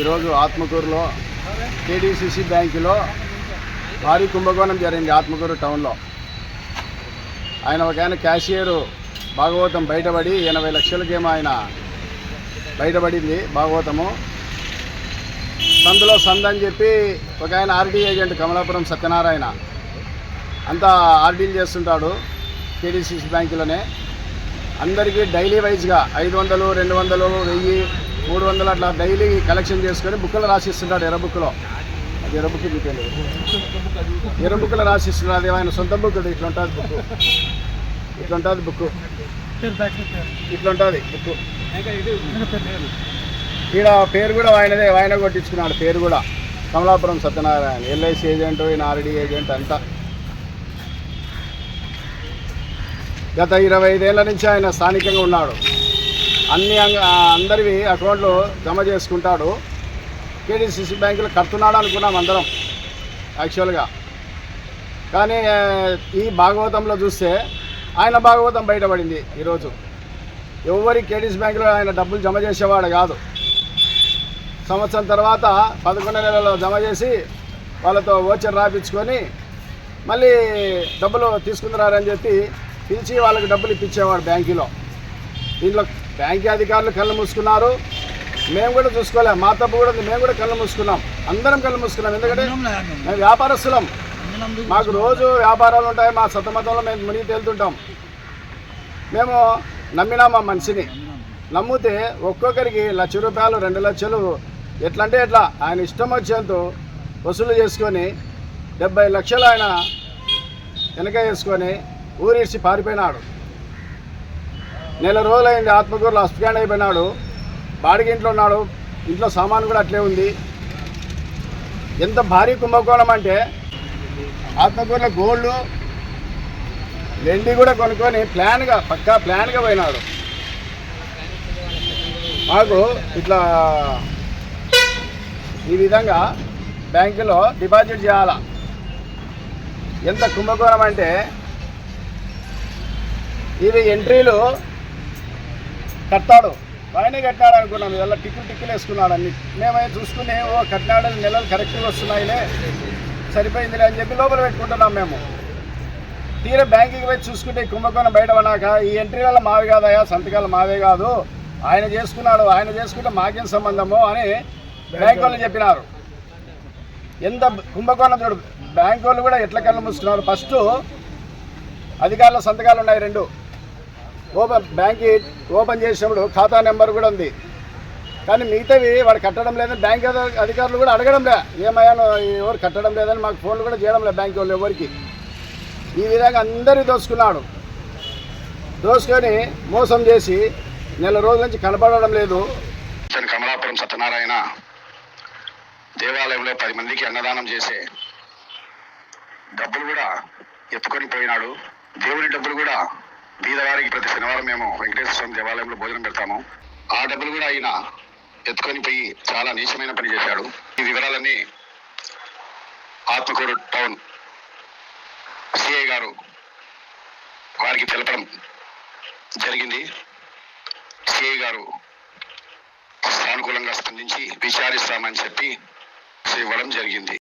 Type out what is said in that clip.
ఈరోజు ఆత్మకూరులో కేడీసీసీ బ్యాంకులో భారీ కుంభకోణం జరిగింది. ఆత్మకూరు టౌన్లో ఆయన క్యాషియర్ భాగవతం బయటపడి 80 లక్షలకేమో ఆయన బయటపడింది భాగవతము. సందులో సందని చెప్పి ఒక ఆయన ఆర్డీ ఏజెంట్ కమలాపురం సత్యనారాయణ అంతా ఆర్డీలు చేస్తుంటాడు కేడీసీసీ బ్యాంకులోనే. అందరికీ డైలీ వైజ్గా 500, 200, 1000, 300 అట్లా డైలీ కలెక్షన్ చేసుకొని బుక్కులు రాసిస్తుంటాడు. ఎర్ర బుక్లో, అది ఎర్ర బుక్ మీకు ఎర్ర బుక్లో రాసిస్తున్నాడు. అది ఆయన సొంత బుక్. ఇట్లుంటుంది బుక్, ఇట్లుంటుంది బుక్, ఇట్లుంటుంది బుక్. ఈడ పేరు కూడా ఆయనదే, ఆయన కొట్టించుకున్నాడు పేరు కూడా. కమలాపురం సత్యనారాయణ ఎల్ఐసి ఏజెంట్, ఈయన ఆర్డీ ఏజెంట్ అంతా. గత 25 ఏళ్ల నుంచి ఆయన స్థానికంగా ఉన్నాడు. అందరివి అకౌంట్లు జమ చేసుకుంటాడు. కేడీసీసీ బ్యాంకులో కడుతున్నాడు అనుకున్నాం అందరం యాక్చువల్గా. కానీ ఈ భాగవతంలో చూస్తే ఆయన భాగవతం బయటపడింది. ఈరోజు ఎవరి కేడీసీ బ్యాంకులో ఆయన డబ్బులు జమ చేసేవాడు కాదు. సంవత్సరం తర్వాత 11 నెలల్లో జమ చేసి వాళ్ళతో ఓచర్ రాయించుకొని మళ్ళీ డబ్బులు తీసుకుంటున్నారని చెప్పి పిలిచి వాళ్ళకి డబ్బులు ఇప్పించేవాడు బ్యాంకులో. దీంట్లో బ్యాంకు అధికారులు కళ్ళు మూసుకున్నారు. మేము కూడా చూసుకోలేం, మా తప్పు కూడా మేము కూడా కళ్ళు మూసుకున్నాం, అందరం కళ్ళు మూసుకున్నాం. ఎందుకంటే మేము వ్యాపారస్తులం, మాకు రోజు వ్యాపారాలు ఉంటాయి. మా సతమతంలో మేము మునిగి తేలుతుంటాం. మేము నమ్మినాం ఆ మనిషిని. నమ్మితే ఒక్కొక్కరికి ₹1,00,000, 2 లక్షలు ఎట్లా అంటే ఎట్లా ఆయన ఇష్టం వచ్చేంత వసూలు చేసుకొని 70 లక్షలు ఆయన వెనక వేసుకొని ఊరిసి పారిపోయినాడు. నెల రోజులైంది. ఆత్మకూరులో స్కాన్ అయిపోయినాడు. బాడిగ ఇంట్లో ఉన్నాడు. ఇంట్లో సామాను కూడా అట్లే ఉంది. ఎంత భారీ కుంభకోణం అంటే ఆత్మకూరులో గోల్డ్, వెండి కూడా కొనుక్కొని పక్కా ప్లాన్గా పోయినాడు. మాకు ఇట్లా ఈ విధంగా బ్యాంకులో డిపాజిట్ చేయాలా. ఎంత కుంభకోణం అంటే ఇవి ఎంట్రీలు కట్టాడు, ఆయనే కట్టినాడు అనుకున్నాం. ఇలా టిక్కులు వేసుకున్నాడు అన్ని. మేమైతే చూసుకుని కట్టినాడని నెలలు కరెక్ట్గా వస్తున్నాయిలే, సరిపోయిందిలే అని చెప్పి లోపల పెట్టుకుంటున్నాం మేము. తీరా బ్యాంకుకి పోయి చూసుకుంటే కుంభకోణం బయటపడినాక ఈ ఎంట్రీలలో మావి కాదయా, సంతకాలు మావే కాదు, ఆయన చేసుకున్నాడు, ఆయన చేసుకుంటే మాకేం సంబంధము అని బ్యాంకు వాళ్ళు చెప్పినారు. ఎంత కుంభకోణం చూడు. బ్యాంకు వాళ్ళు కూడా ఎట్లా కళ్ళు మూసుకున్నారు. ఫస్ట్ అధికారుల సంతకాలు ఉన్నాయి 2. బ్యాంక్ ఓపెన్ చేసినప్పుడు ఖాతా నెంబర్ కూడా ఉంది. కానీ మిగతావి వాడు కట్టడం లేదని బ్యాంక్ అధికారులు కూడా అడగడం లే. ఏమయ్యాను ఎవరు కట్టడం లేదని మాకు ఫోన్లు కూడా చేయడం లేదు బ్యాంక్ వాళ్ళు ఎవరికి. ఈ విధంగా అందరినీ దోచుకున్నాడు. దోచుకొని మోసం చేసి నెల రోజుల నుంచి కనపడడం లేదు. కమలాపురం సత్యనారాయణ దేవాలయంలో 10 మందికి అన్నదానం చేసే డబ్బులు కూడా ఎత్తుకొని పోయినాడు. దేవుని డబ్బులు కూడా బీదవారికి ప్రతి శనివారం మేము వెంకటేశ్వర స్వామి దేవాలయంలో భోజనం పెడతాము. ఆ డబ్బులు కూడా ఆయన ఎత్తుకొని పోయి చాలా నీచమైన పని చేశాడు. ఈ వివరాలన్నీ ఆత్మకూరు టౌన్ సిఐ గారు వారికి తెలపడం జరిగింది. సిఐ గారు సానుకూలంగా స్పందించి విచారిస్తామని చెప్పి ఇవ్వడం జరిగింది.